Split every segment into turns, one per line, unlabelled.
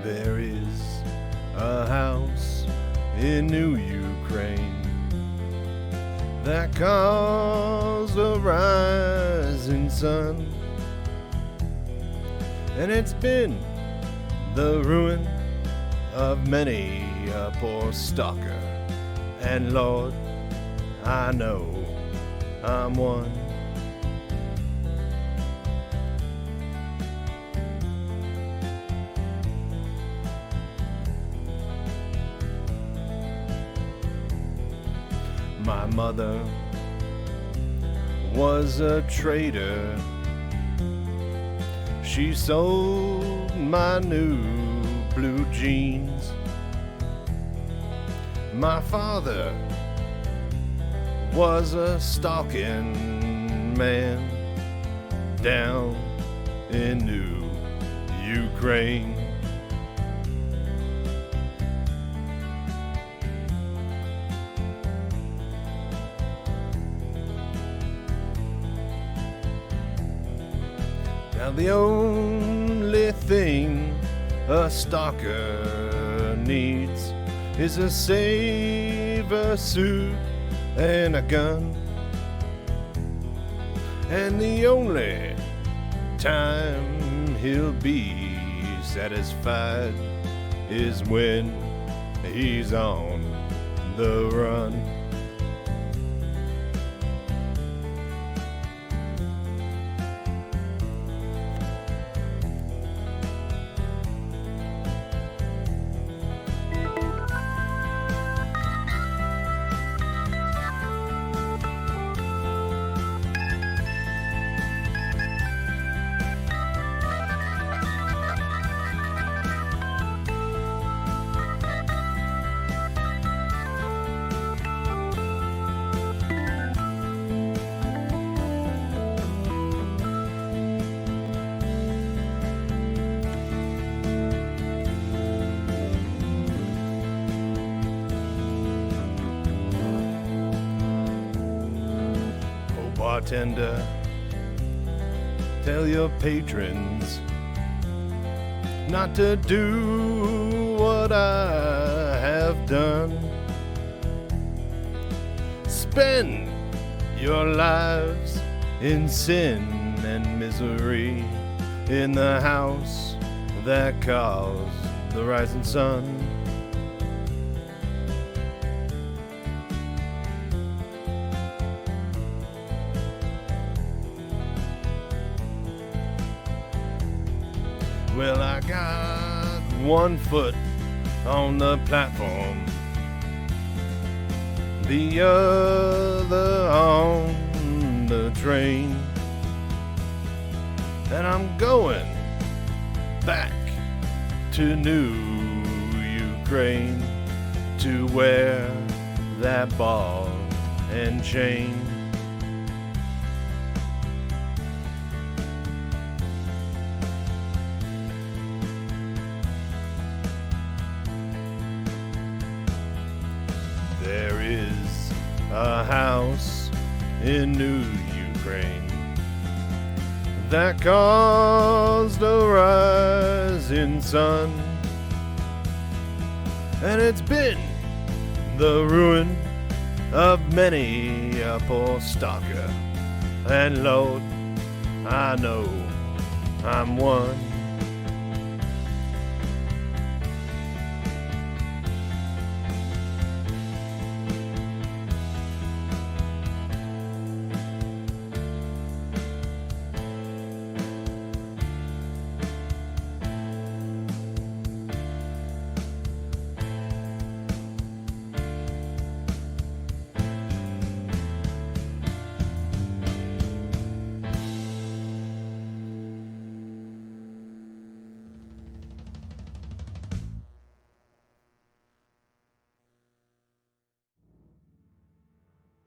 There is a house in New Ukraine that caused a rising sun, and it's been the ruin of many a poor stalker. And Lord, I know I'm one. My mother was a trader. She sold my new blue jeans. My father was a stalking man down in New Ukraine. Now the only thing a stalker needs is a saver suit and a gun. And the only time he'll be satisfied is when he's on the run. Bartender, tell your patrons not to do what I have done. Spend your lives in sin and misery in the house that caused the rising sun. Well, I got one foot on the platform, the other on the train, and I'm going back to New Ukraine to wear that ball and chain. There is a house in New Ukraine that caused a rising sun, and it's been the ruin of many a poor stalker. And Lord, I know I'm one.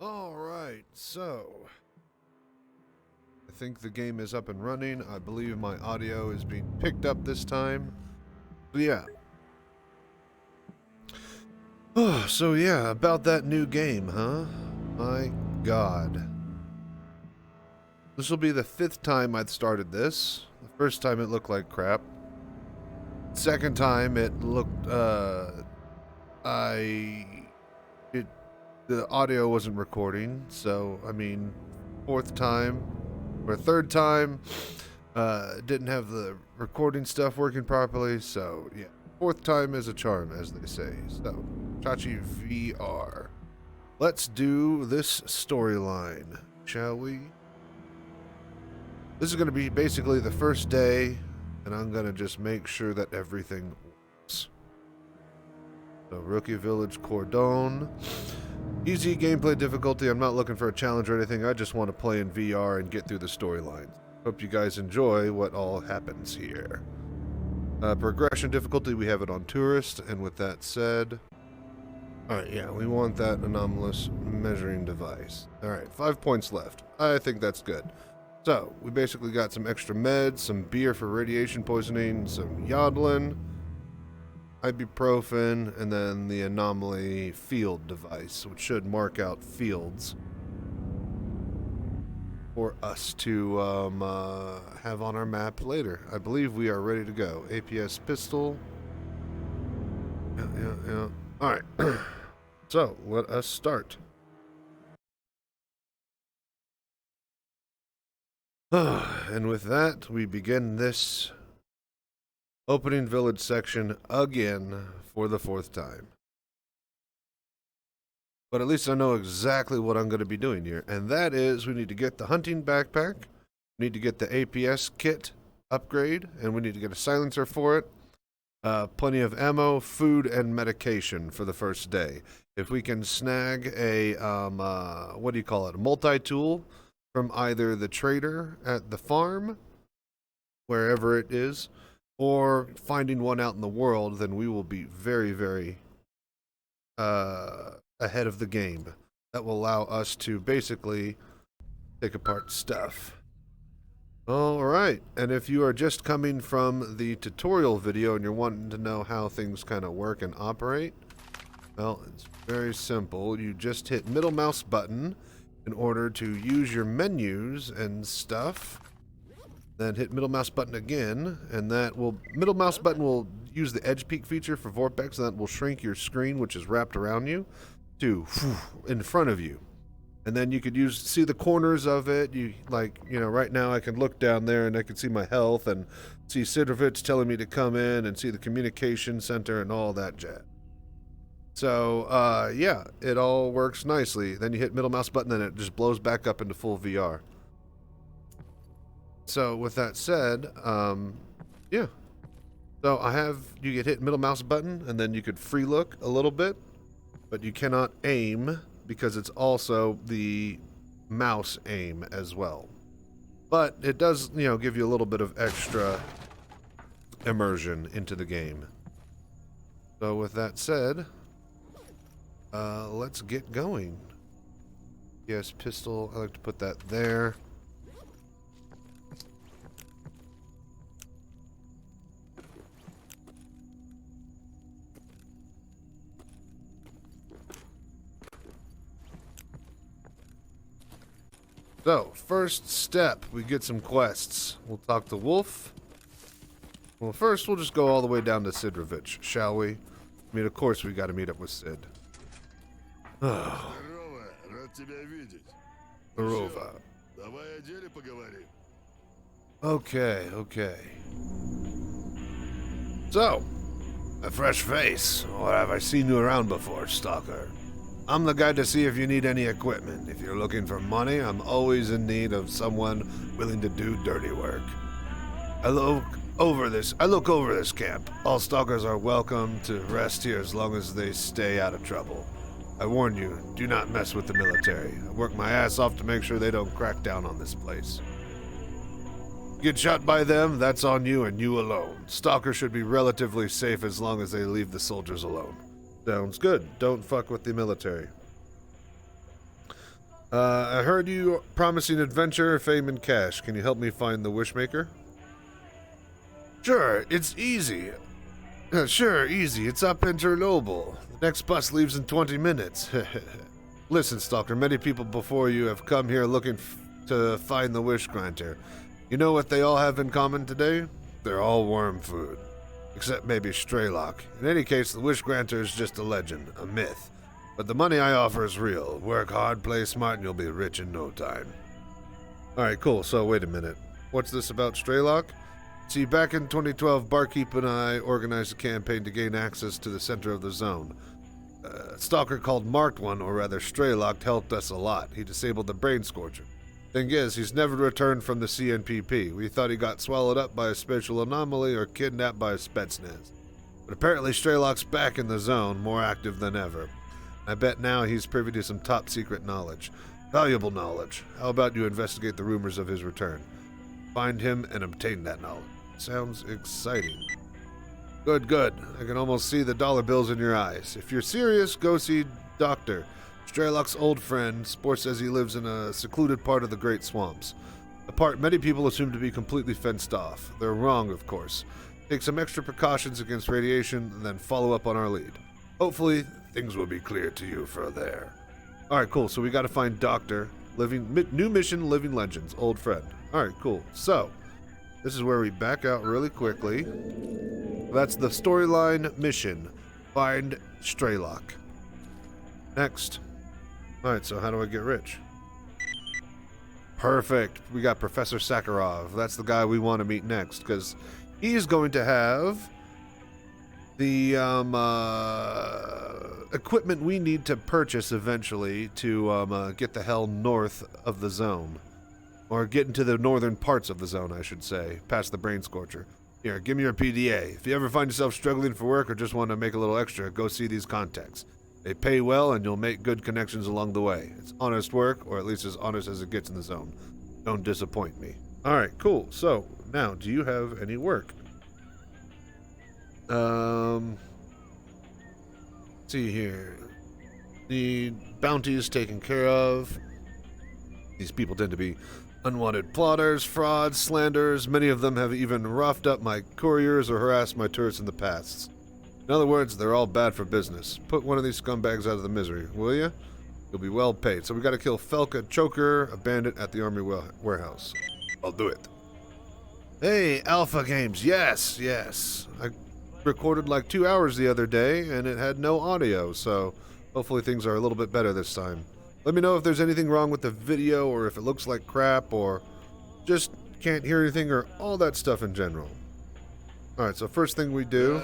Alright, so I think the game is up and running. I believe my audio is being picked up this time. But yeah. Oh, so yeah, about that new game, huh? My God. This will be the 5th time I've started this. The first time it looked like crap. Second time it looked, the audio wasn't recording, so, I mean, fourth time, or third time, didn't have the recording stuff working properly, so, yeah. Fourth time is a charm, as they say. So, Chachi VR. Let's do this storyline, shall we? This is going to be basically the first day, and I'm going to just make sure that everything works. So, Rookie Village Cordon. Easy gameplay difficulty. I'm not looking for a challenge or anything. I just want to play in VR and get through the storyline. Hope you guys enjoy what all happens here. Progression difficulty, we have it on Tourist, and with that said... Alright, yeah, we want that anomalous measuring device. Alright, 5 points left. I think that's good. So, we basically got some extra meds, some beer for radiation poisoning, some yodeling, ibuprofen, and then the anomaly field device, which should mark out fields for us to have on our map later. I believe we are ready to go. APS pistol. Yeah. Alright. So, let us start. And with that, we begin this opening village section again for the fourth time. But at least I know exactly what I'm going to be doing here. And that is, we need to get the hunting backpack, we need to get the APS kit upgrade, and we need to get a silencer for it. Plenty of ammo, food, and medication for the first day. If we can snag a, what do you call it, a multi-tool from either the trader at the farm, wherever it is, or finding one out in the world, then we will be very, very ahead of the game. That will allow us to basically take apart stuff. Alright, and if you are just coming from the tutorial video and you're wanting to know how things kind of work and operate, well, it's very simple. You just hit middle mouse button in order to use your menus and stuff. Then hit middle mouse button again, and that will, middle mouse button will use the edge peak feature for Vortex, and that will shrink your screen, which is wrapped around you, to in front of you. And then you could see the corners of it. Right now I can look down there and I can see my health and see Sidrovich telling me to come in and see the communication center and all that jazz. So, yeah, it all works nicely. Then you hit middle mouse button and it just blows back up into full VR. So, with that said, yeah. So, you could hit middle mouse button and then you could free look a little bit, but you cannot aim, because it's also the mouse aim as well. But it does, give you a little bit of extra immersion into the game. So with that said, let's get going. Yes, pistol, I like to put that there. So, first step, we get some quests. We'll talk to Wolf. Well, first, we'll just go all the way down to Sidrovich, shall we? I mean, of course, we got to meet up with Sid. Oh. Здорово. Okay. So, a fresh face. Or have I seen you around before, Stalker? I'm the guy to see if you need any equipment. If you're looking for money, I'm always in need of someone willing to do dirty work. I look over this camp. All stalkers are welcome to rest here as long as they stay out of trouble. I warn you, do not mess with the military. I work my ass off to make sure they don't crack down on this place. Get shot by them, that's on you and you alone. Stalkers should be relatively safe as long as they leave the soldiers alone. Sounds good. Don't fuck with the military. I heard you promising adventure, fame, and cash. Can you help me find the Wishmaker? Sure, it's easy. Easy. It's up in Chernobyl. The next bus leaves in 20 minutes. Listen, Stalker, many people before you have come here looking to find the Wish Granter. You know what they all have in common today? They're all worm food. Except maybe S.T.A.L.K.E.R. In any case, the Wish Granter is just a legend, a myth. But the money I offer is real. Work hard, play smart, and you'll be rich in no time. Alright, cool. So, wait a minute. What's this about S.T.A.L.K.E.R.? See, back in 2012, Barkeep and I organized a campaign to gain access to the center of the zone. A stalker called Marked One, or rather S.T.A.L.K.E.R., helped us a lot. He disabled the Brain Scorcher. Thing is, he's never returned from the CNPP. We thought he got swallowed up by a spatial anomaly or kidnapped by a Spetsnaz. But apparently S.T.A.L.K.E.R.'s back in the zone, more active than ever. I bet now he's privy to some top-secret knowledge. Valuable knowledge. How about you investigate the rumors of his return? Find him and obtain that knowledge. Sounds exciting. Good, good. I can almost see the dollar bills in your eyes. If you're serious, go see Doctor. S.T.A.L.K.E.R.'s old friend. Spore says he lives in a secluded part of the Great Swamps. A part many people assume to be completely fenced off. They're wrong, of course. Take some extra precautions against radiation, and then follow up on our lead. Hopefully, things will be clear to you from there. Alright, cool. So we gotta find Doctor. New mission, Living Legends. Old friend. Alright, cool. So, this is where we back out really quickly. That's the storyline mission. Find S.T.A.L.K.E.R. Next. Alright, so how do I get rich? Perfect. We got Professor Sakharov. That's the guy we want to meet next, because he's going to have the equipment we need to purchase eventually to get the hell north of the zone. Or get into the northern parts of the zone, I should say, past the Brain Scorcher. Here, give me your PDA. If you ever find yourself struggling for work or just want to make a little extra, go see these contacts. They pay well and you'll make good connections along the way. It's honest work, or at least as honest as it gets in the zone. Don't disappoint me. Alright, cool. So, now, do you have any work? See here. The bounty is taken care of. These people tend to be unwanted plotters, frauds, slanderers. Many of them have even roughed up my couriers or harassed my tourists in the past. In other words, they're all bad for business. Put one of these scumbags out of the misery, will you? You'll be well paid. So we gotta kill S.T.A.L.K.E.R., a choker, a bandit at the army warehouse. I'll do it. Hey, Alpha Games. Yes, yes. I recorded like 2 hours the other day, and it had no audio, so hopefully things are a little bit better this time. Let me know if there's anything wrong with the video, or if it looks like crap, or just can't hear anything, or all that stuff in general. Alright, so first thing we do,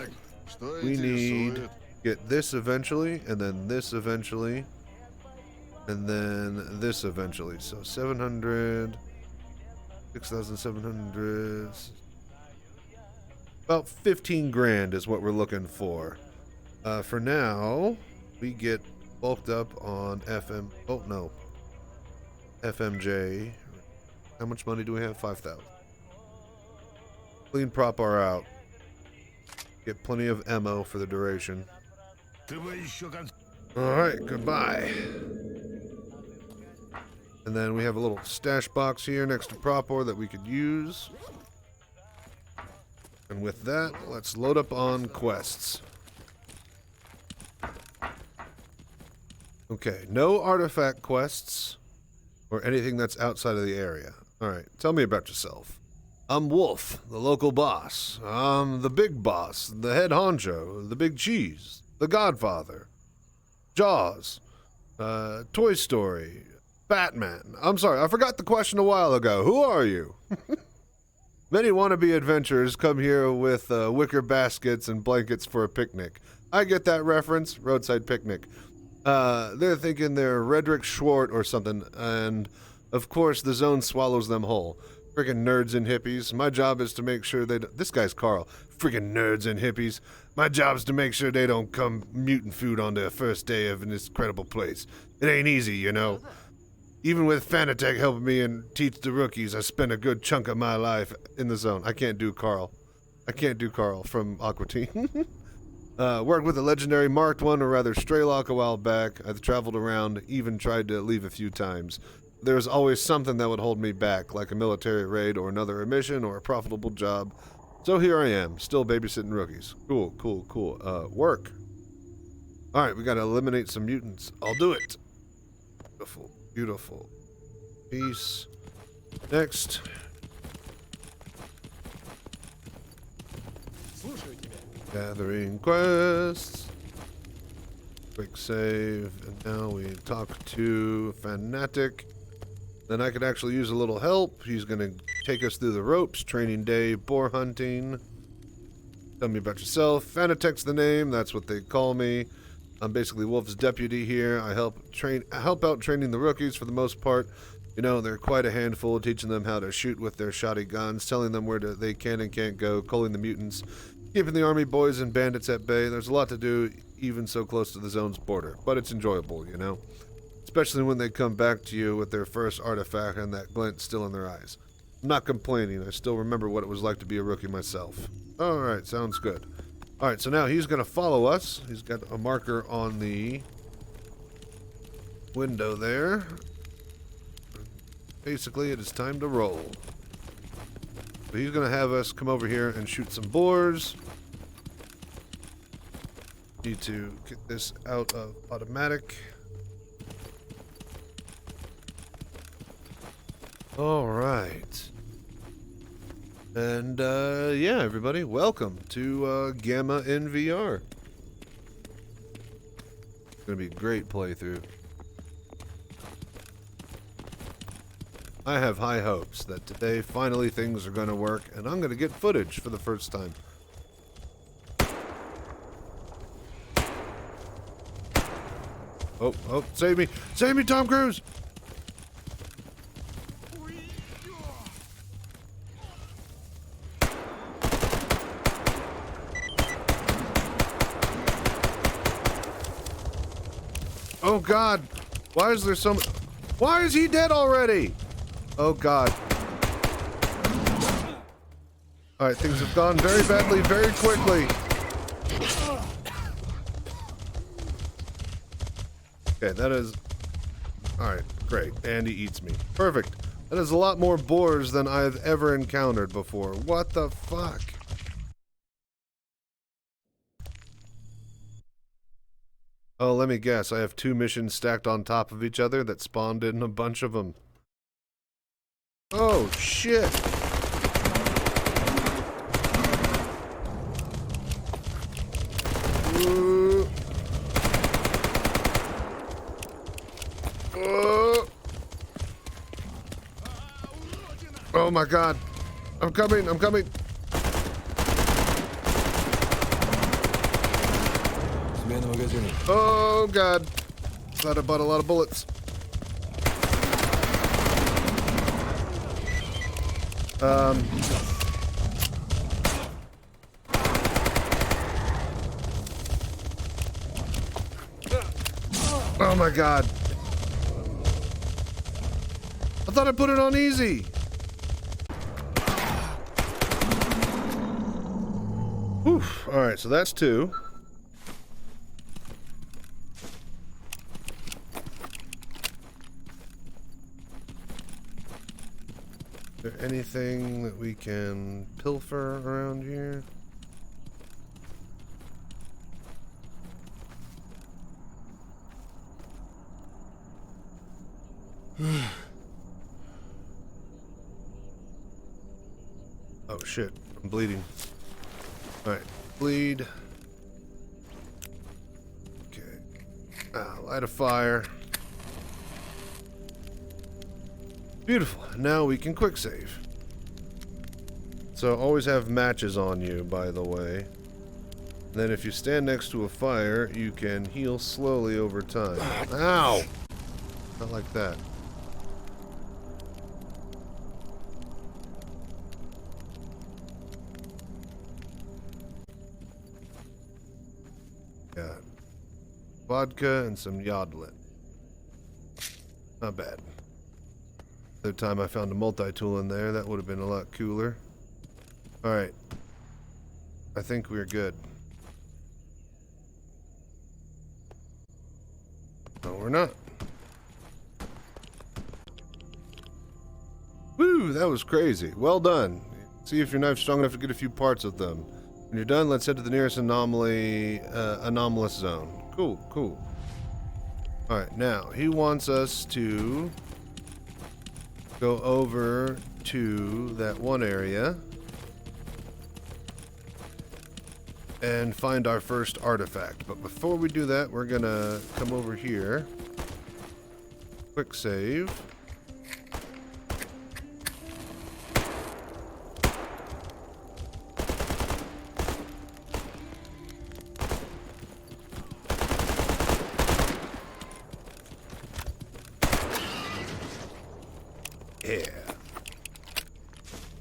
we need get this eventually, and then this eventually, and then this eventually. So 700, 6,700, about 15 grand is what we're looking for. For now, we get bulked up on FMJ. How much money do we have? 5,000. Clean prop R out. Get plenty of ammo for the duration. Alright, goodbye. And then we have a little stash box here next to prop ore that we could use. And with that, let's load up on quests. Okay, no artifact quests or anything that's outside of the area. Alright, tell me about yourself. I'm Wolf, the local boss. I'm the big boss, the head honcho, the big cheese, the Godfather, Jaws, Toy Story, Batman. I'm sorry, I forgot the question a while ago. Who are you? Many wannabe adventurers come here with wicker baskets and blankets for a picnic. I get that reference, roadside picnic. They're thinking they're Redrick Schwart or something, and of course the zone swallows them whole. Friggin' nerds and hippies. My job is to make sure they don't... This guy's Carl. Friggin' nerds and hippies. My job's to make sure they don't come mutant food on their first day of this incredible place. It ain't easy, you know. Even with Fanatec helping me and teach the rookies, I spent a good chunk of my life in the zone. I can't do Carl. I can't do Carl from Aqua Teen. Worked with the legendary Marked One, or rather S.T.A.L.K.E.R. a while back. I've traveled around, even tried to leave a few times. There was always something that would hold me back, like a military raid or another mission or a profitable job. So here I am, still babysitting rookies. Cool, cool, cool. Work. Alright, we gotta eliminate some mutants. I'll do it. Beautiful, beautiful. Peace. Next. Gathering quests. Quick save. And now we talk to Fanatic. Then I could actually use a little help. He's going to take us through the ropes. Training day, boar hunting. Tell me about yourself. Fanatic's the name. That's what they call me. I'm basically Wolf's deputy here. I help out training the rookies for the most part. You know, they're quite a handful, teaching them how to shoot with their shoddy guns, telling them where they can and can't go, culling the mutants, keeping the army boys and bandits at bay. There's a lot to do, even so close to the zone's border, but it's enjoyable, you know? Especially when they come back to you with their first artifact and that glint still in their eyes. I'm not complaining. I still remember what it was like to be a rookie myself. Alright, sounds good. Alright, so now he's going to follow us. He's got a marker on the window there. Basically, it is time to roll. So he's going to have us come over here and shoot some boars. Need to get this out of automatic. Alright. And, yeah, everybody, welcome to Gamma in VR. It's going to be a great playthrough. I have high hopes that today, finally, things are going to work, and I'm going to get footage for the first time. Oh, save me! Save me, Tom Cruise! Oh God! Why is there so much? Why is he dead already? Oh God. Alright, things have gone very badly, very quickly. Okay, that is... Alright, great. And he eats me. Perfect. That is a lot more boars than I've ever encountered before. What the fuck? Oh, let me guess. I have 2 missions stacked on top of each other that spawned in a bunch of them. Oh, shit. Oh my God. I'm coming. Oh God. Glad I bought a lot of bullets. Oh my God. I thought I put it on easy. Whew. All right, so that's 2. Is there anything that we can pilfer around here? Oh shit, I'm bleeding. Alright, bleed. Okay. Light a fire. Beautiful. Now we can quick save. So always have matches on you, by the way. Then if you stand next to a fire, you can heal slowly over time. Ow! Not like that. Got vodka and some yodlet. Not bad. The time I found a multi-tool in there, that would have been a lot cooler. Alright. I think we're good. No, we're not. Woo, that was crazy. Well done. See if your knife's strong enough to get a few parts of them. When you're done, let's head to the nearest anomalous zone. Cool. Alright, now, he wants us to go over to that one area. and find our first artifact. But before we do that, we're gonna come over here. Quick save. Yeah.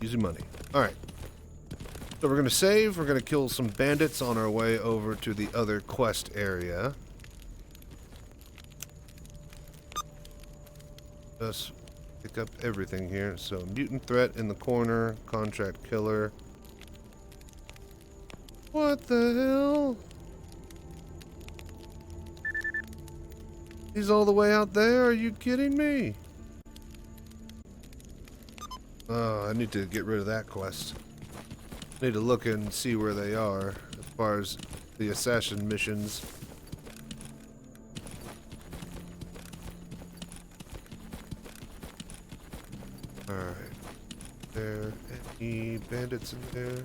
Easy money. Alright. So we're going to save. We're going to kill some bandits on our way over to the other quest area. Just pick up everything here. So mutant threat in the corner. Contract killer. What the hell? He's all the way out there? Are you kidding me? Oh, I need to get rid of that quest. Need to look and see where they are as far as the assassin missions. Alright. There any bandits in there?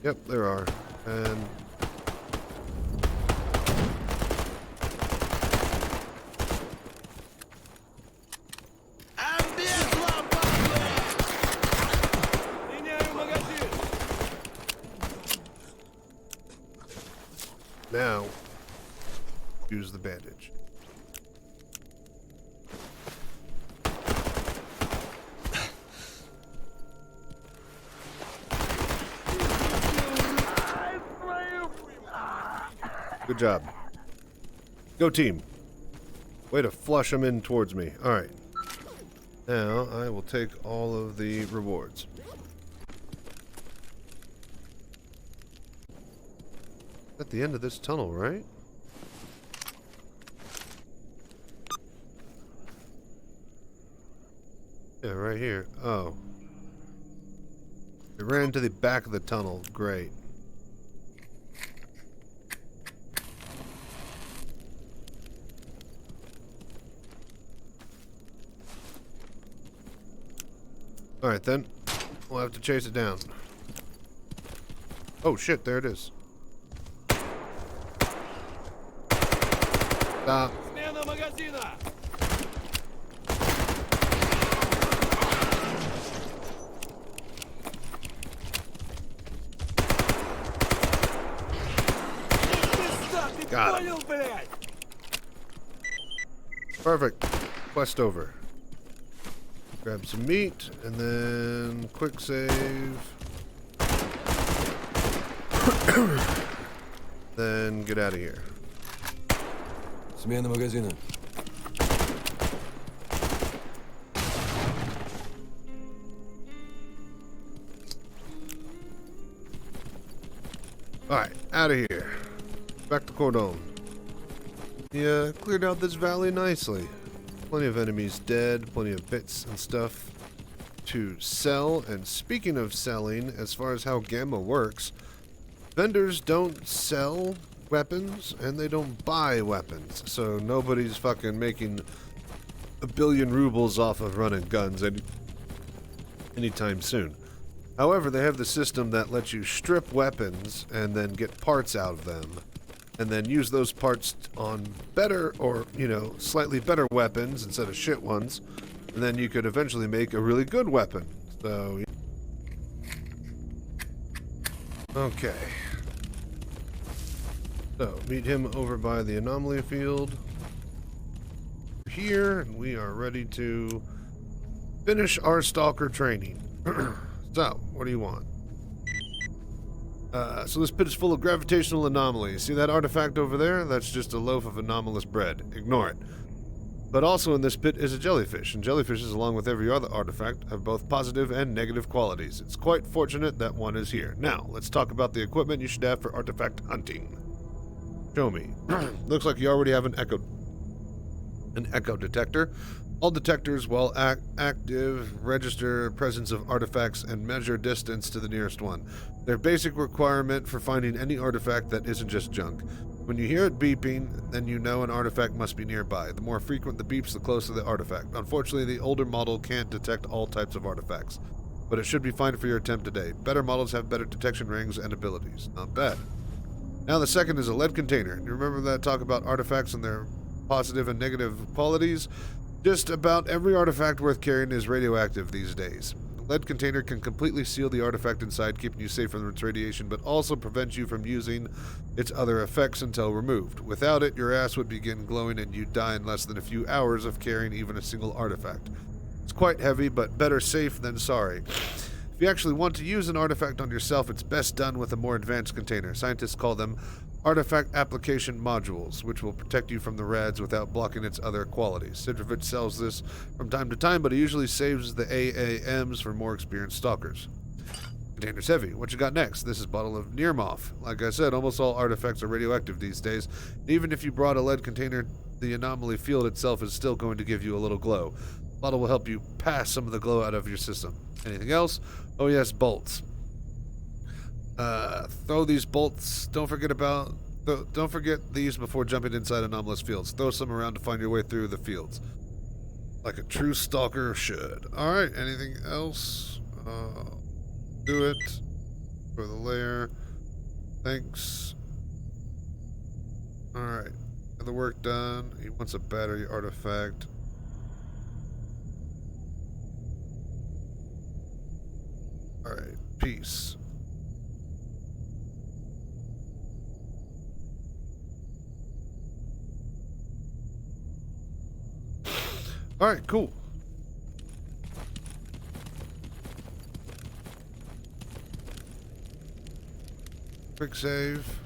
Yep, there are. And now, use the bandage. Good job. Go team. Way to flush them in towards me. Alright. Now, I will take all of the rewards. At the end of this tunnel, right? Yeah, right here. Oh. It ran to the back of the tunnel. Great. Alright then. We'll have to chase it down. Oh shit, there it is. Stop. Got it. Perfect. Quest over. Grab some meat and then quick save. Then get out of here.
Смена магазина.
Alright, out of here. Back to Cordon. Yeah, cleared out this valley nicely. Plenty of enemies dead, plenty of bits and stuff to sell. And speaking of selling, as far as how Gamma works, vendors don't sell weapons and they don't buy weapons, so nobody's fucking making a billion rubles off of running guns anytime soon. However, they have the system that lets you strip weapons and then get parts out of them and then use those parts on better or, you know, slightly better weapons instead of shit ones, and then you could eventually make a really good weapon. So okay. So, meet him over by the anomaly field. Here, and we are ready to finish our stalker training. So, what do you want? So this pit is full of gravitational anomalies. See that artifact over there? That's just a loaf of anomalous bread. Ignore it. But also in this pit is a jellyfish, and jellyfishes, along with every other artifact, have both positive and negative qualities. It's quite fortunate that one is here. Now, let's talk about the equipment you should have for artifact hunting. Show me. Looks like you already have an echo detector. All detectors, while active, register presence of artifacts and measure distance to the nearest one. They're basic requirement for finding any artifact that isn't just junk. When you hear it beeping, then you know an artifact must be nearby. The more frequent the beeps, the closer the artifact. Unfortunately, the older model can't detect all types of artifacts, but it should be fine for your attempt today. Better models have better detection rings and abilities. Not bad. Now the second is a lead container. You remember that talk about artifacts and their positive and negative qualities? Just about every artifact worth carrying is radioactive these days. The lead container can completely seal the artifact inside, keeping you safe from its radiation, but also prevents you from using its other effects until removed. Without it, your ass would begin glowing and you'd die in less than a few hours of carrying even a single artifact. It's quite heavy, but better safe than sorry. If you actually want to use an artifact on yourself, it's best done with a more advanced container. Scientists call them artifact application modules, which will protect you from the rads without blocking its other qualities. Sidrovich sells this from time to time, but he usually saves the AAMs for more experienced stalkers. Container's heavy. What you got next? This is a bottle of Nirmoth. Like I said, almost all artifacts are radioactive these days. Even if you brought a lead container, the anomaly field itself is still going to give you a little glow. The bottle will help you pass some of the glow out of your system. Anything else? Oh yes, bolts. Throw these bolts. Don't forget these before jumping inside anomalous fields. Throw some around to find your way through the fields, like a true stalker should. All right. Anything else? Do it for the lair. Thanks. All right. Got the work done. He wants a battery artifact. All right. Peace. All right, cool. Quick save.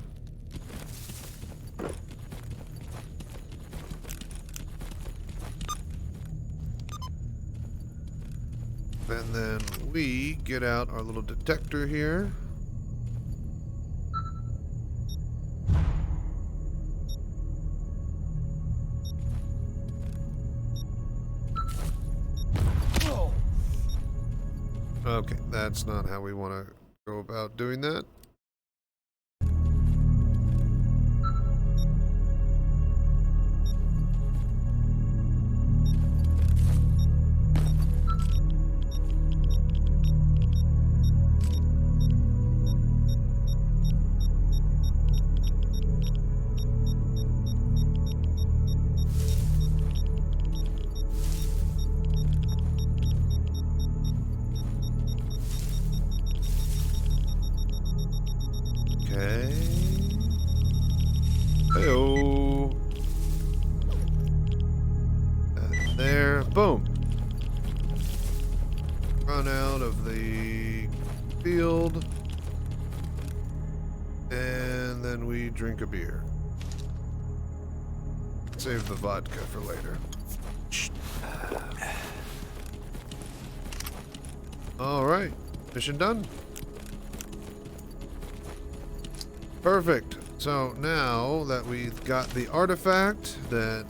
And then we get out our little detector here. Okay, that's not how we want to go about doing that. Boom. Run out of the field. And then we drink a beer. Save the vodka for later. Alright. Mission done. Perfect. So now that we've got the artifact that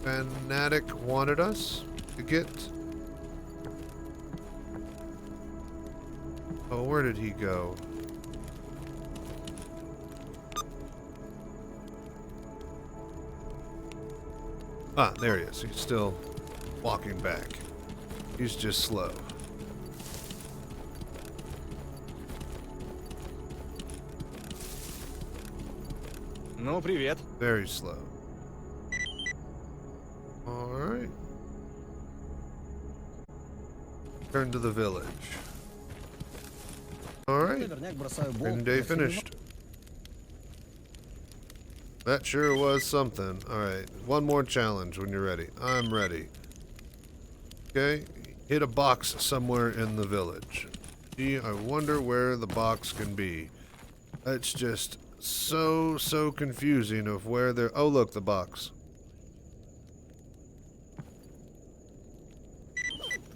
Fanatic wanted us to get. Oh, where did he go? Ah, there he is. He's still walking back. He's just slow.
Ну, привет.
Very slow. Alright. Turn to the village. Alright. Training day finished. That sure was something. Alright. One more challenge when you're ready. I'm ready. Okay. Hit a box somewhere in the village. Gee, I wonder where the box can be. That's just so confusing of where they're... Oh, look, the box.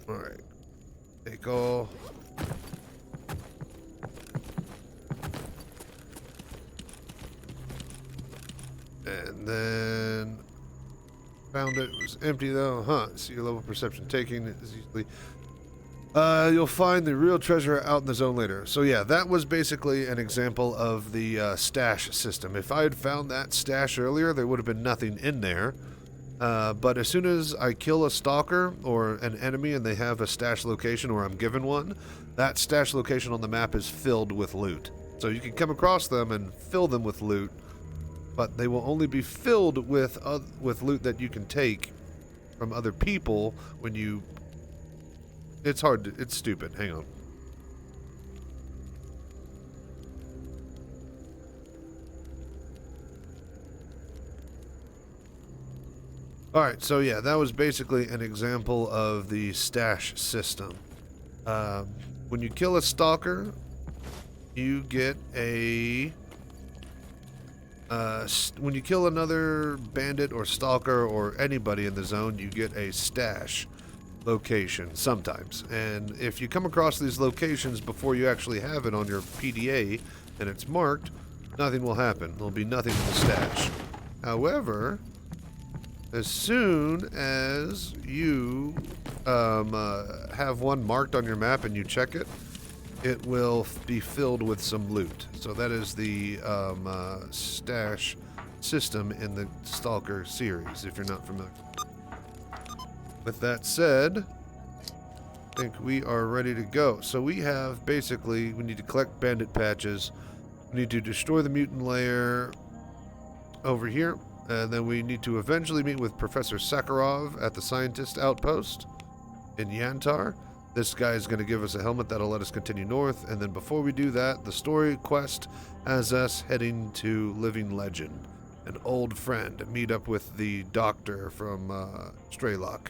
Alright. Take all. And then... Found it. It was empty, though. Huh. See your level of perception. Taking it is easily... you'll find the real treasure out in the zone later. So yeah, that was basically an example of the stash system. If I had found that stash earlier, there would have been nothing in there. But as soon as I kill a stalker or an enemy and they have a stash location or I'm given one, that stash location on the map is filled with loot. So you can come across them and fill them with loot, but they will only be filled with loot that you can take from other people when you... It's hard to... It's stupid. Hang on. Alright, so yeah, that was basically an example of the stash system. When you kill a stalker, you get a... when you kill another bandit or stalker or anybody in the zone, you get a stash location sometimes. And if you come across these locations before you actually have it on your PDA and it's marked, nothing will happen. There'll be nothing in the stash. However, as soon as you have one marked on your map and you check it, it will be filled with some loot. So that is the stash system in the S.T.A.L.K.E.R series, if you're not familiar. With that said, I think we are ready to go. So we have basically, we need to collect bandit patches. We need to destroy the mutant lair over here. And then we need to eventually meet with Professor Sakharov at the scientist outpost in Yantar. This guy is going to give us a helmet that'll let us continue north. And then before we do that, the story quest has us heading to Living Legend, an old friend, meet up with the doctor from S.T.A.L.K.E.R.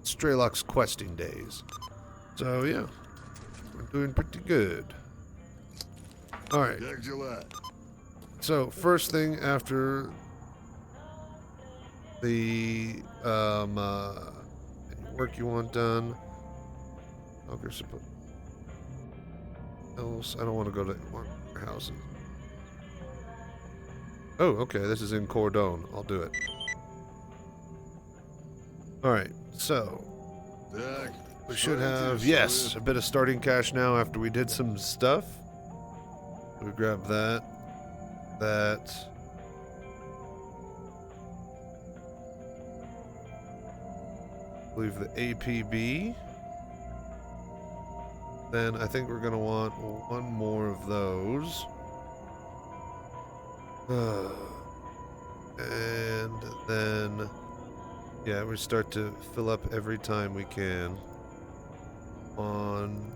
S.T.A.L.K.E.'s questing days. So yeah, we're doing pretty good. All right. So first thing after the work you want done. Else, I don't want to go to our houses. Oh, okay. This is in Cordon. I'll do it. All right. So we should have, yes, a bit of starting cash now after we did some stuff. We grab that. I believe the APB. Then I think we're gonna want one more of those. And then, yeah, we start to fill up every time we can on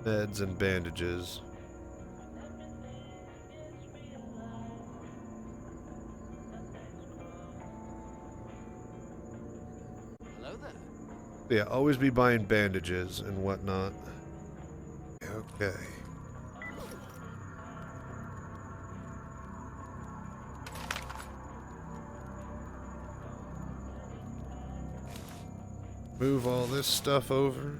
meds and bandages.
Hello there.
Yeah, always be buying bandages and whatnot. Okay. Move all this stuff over.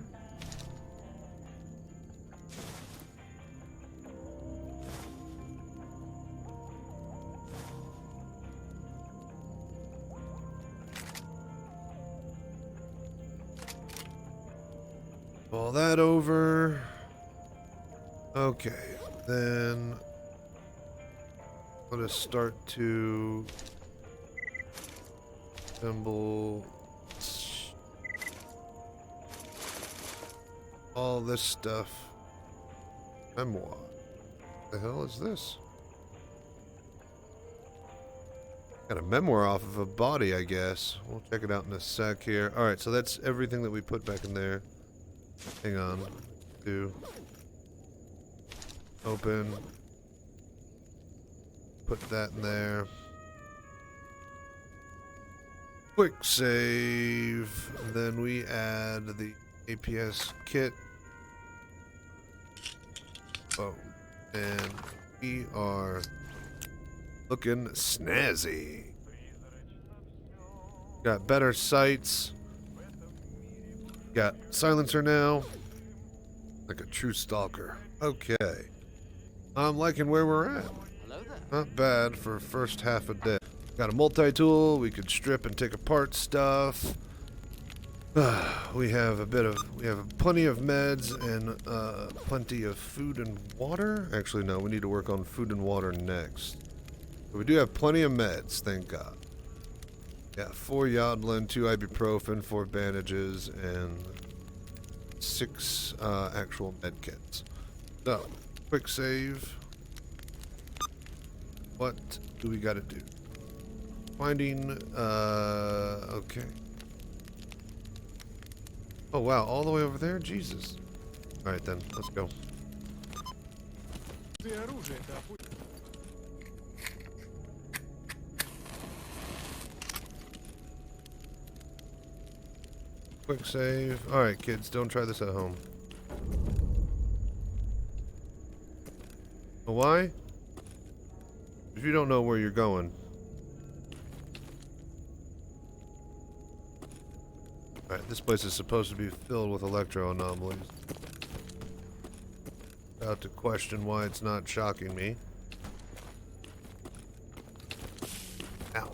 All that over. Okay, then let us start to assemble all this stuff. Memoir. What the hell is this? Got a memoir off of a body, I guess. We'll check it out in a sec here. Alright, so that's everything that we put back in there. Hang on. Open. Put that in there. Quick save. And then we add the APS kit. Oh. And we are looking snazzy. Got better sights. Got silencer now. Like a true stalker. Okay. I'm liking where we're at.
Hello there.
Not bad for first half a day. Got a multi-tool. We could strip and take apart stuff. We have plenty of meds and plenty of food and water. Actually, no, we need to work on food and water next. But we do have plenty of meds, thank God. Yeah, 4 Yodlin, 2 ibuprofen, 4 bandages, and 6 actual med kits. So, Quick save. What do we gotta do? Finding, okay. Oh wow, all the way over there? Jesus. Alright then, let's go. Quick save. Alright kids, don't try this at home. Why? If you don't know where you're going. Alright, this place is supposed to be filled with electro anomalies. About to question why it's not shocking me. Ow.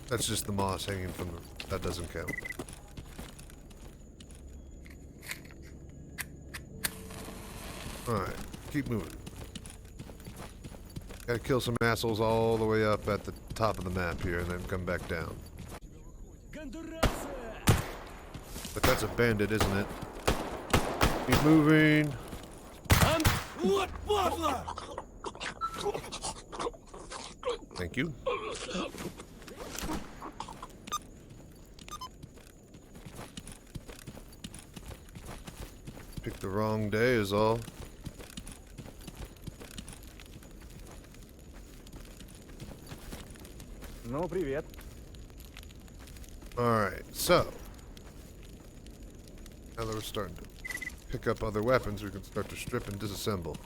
That's just the moss hanging from the... That doesn't count. Alright, keep moving. Gotta kill some assholes all the way up at the top of the map here and then come back down. But that's a bandit, isn't it? Keep moving. Thank you. Picked the wrong day is all.
Ну, привет.
Alright, so. Now that we're starting to pick up other weapons, we can start to strip and disassemble.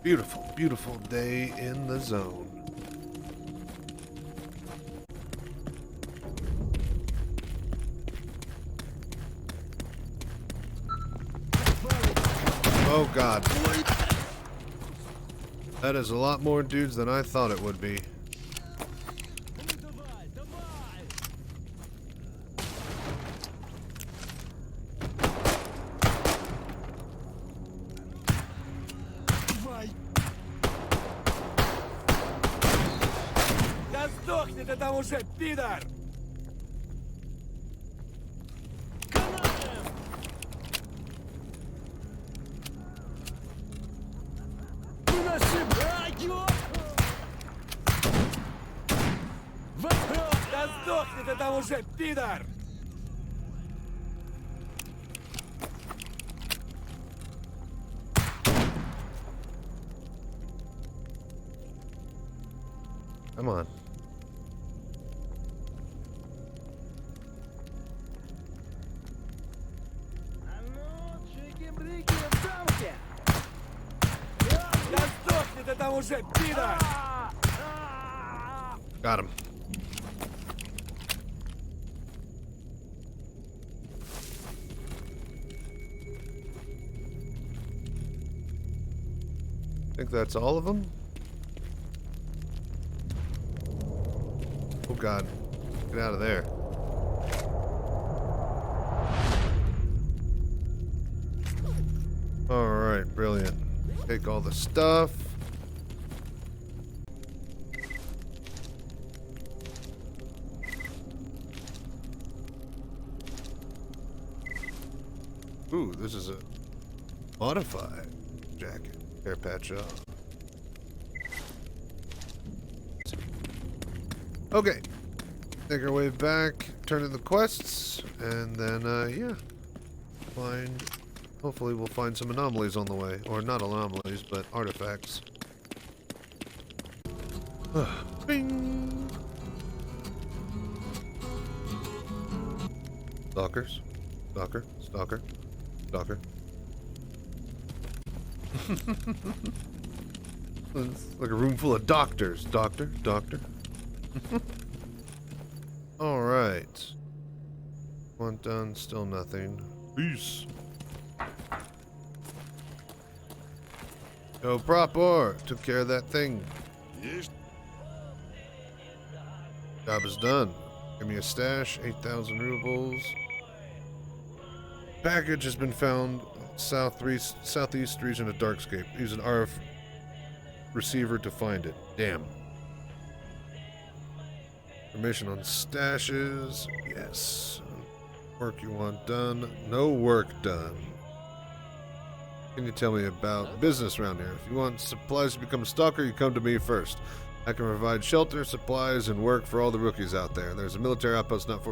Beautiful, beautiful day in the zone. Oh god. That is a lot more dudes than I thought it would be.
Да сдохни ты там уже, пидор! Да сдохни ты там уже, пидор!
Come on.
А ну, чики-брики в замке! Да сдохни ты там уже, пидор!
Got him. Think that's all of them? Oh god. Get out of there. Alright, brilliant. Take all the stuff. Ooh, this is a modified jacket. Hair patch up. Okay. Make our way back, turn in the quests, and then, yeah. Hopefully we'll find some anomalies on the way. Or not anomalies, but artifacts. Bing! Stalkers. Stalker. Stalker. Stalker. It's like a room full of doctors. Doctor. Doctor. Alright. One done, still nothing. Peace. Yo, Proper! Took care of that thing. Job is done. Give me a stash, 8,000 rubles. Package has been found southeast region of Darkscape. Use an RF receiver to find it. Damn. Information on stashes. Yes. Work you want done. No work done. Can you tell me about business around here? If you want supplies to become a stalker, you come to me first. I can provide shelter, supplies, and work for all the rookies out there. There's a military outpost not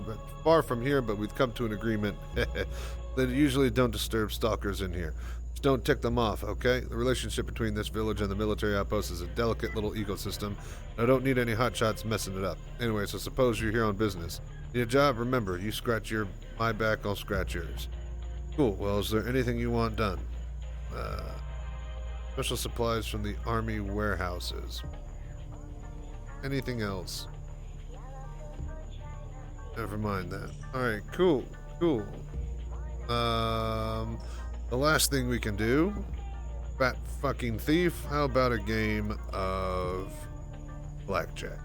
far from here, but we've come to an agreement that usually don't disturb stalkers in here. Just don't tick them off, okay? The relationship between this village and the military outpost is a delicate little ecosystem. I don't need any hotshots messing it up. Anyway, so suppose you're here on business. Need a job? Remember, you scratch my back, I'll scratch yours. Cool. Well, is there anything you want done? Special supplies from the army warehouses. Anything else? Never mind that. Alright, cool. The last thing we can do, fat fucking thief, how about a game of blackjack?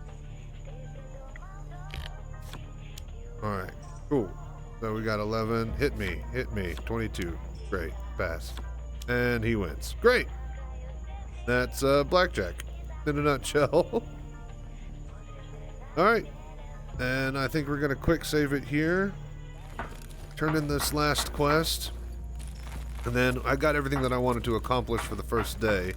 Alright, cool. So we got 11. Hit me. 22. Great. Pass. And he wins. Great. That's blackjack in a nutshell. Alright. And I think we're going to quick save it here. Turn in this last quest. And then I got everything that I wanted to accomplish for the first day.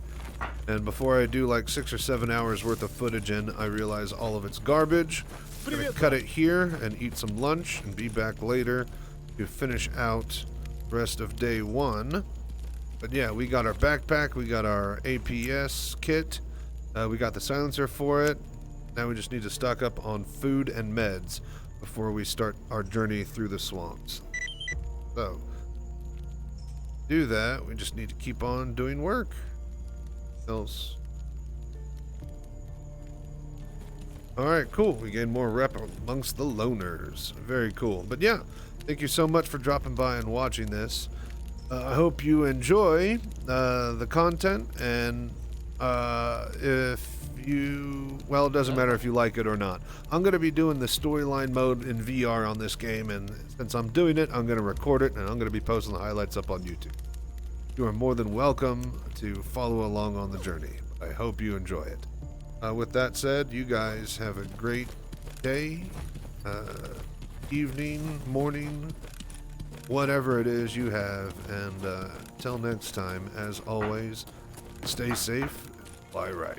And before I do like 6 or 7 hours worth of footage in, I realize all of it's garbage. I'm going to cut it here and eat some lunch and be back later to finish out the rest of day 1. But yeah, we got our backpack, we got our APS kit, we got the silencer for it. Now we just need to stock up on food and meds before we start our journey through the swamps. So, do that, we just need to keep on doing work. Else. Alright, cool. We gain more rep amongst the loners. Very cool. But yeah, thank you so much for dropping by and watching this. I hope you enjoy the content, and if you, well, it doesn't matter if you like it or not. I'm going to be doing the storyline mode in VR on this game, and since I'm doing it, I'm going to record it, and I'm going to be posting the highlights up on YouTube. You are more than welcome to follow along on the journey. I hope you enjoy it. With that said, you guys have a great day, evening, morning, whatever it is you have, and till next time, as always, stay safe, fly right.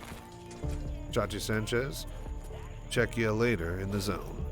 Chachi Sanchez, check you later in the zone.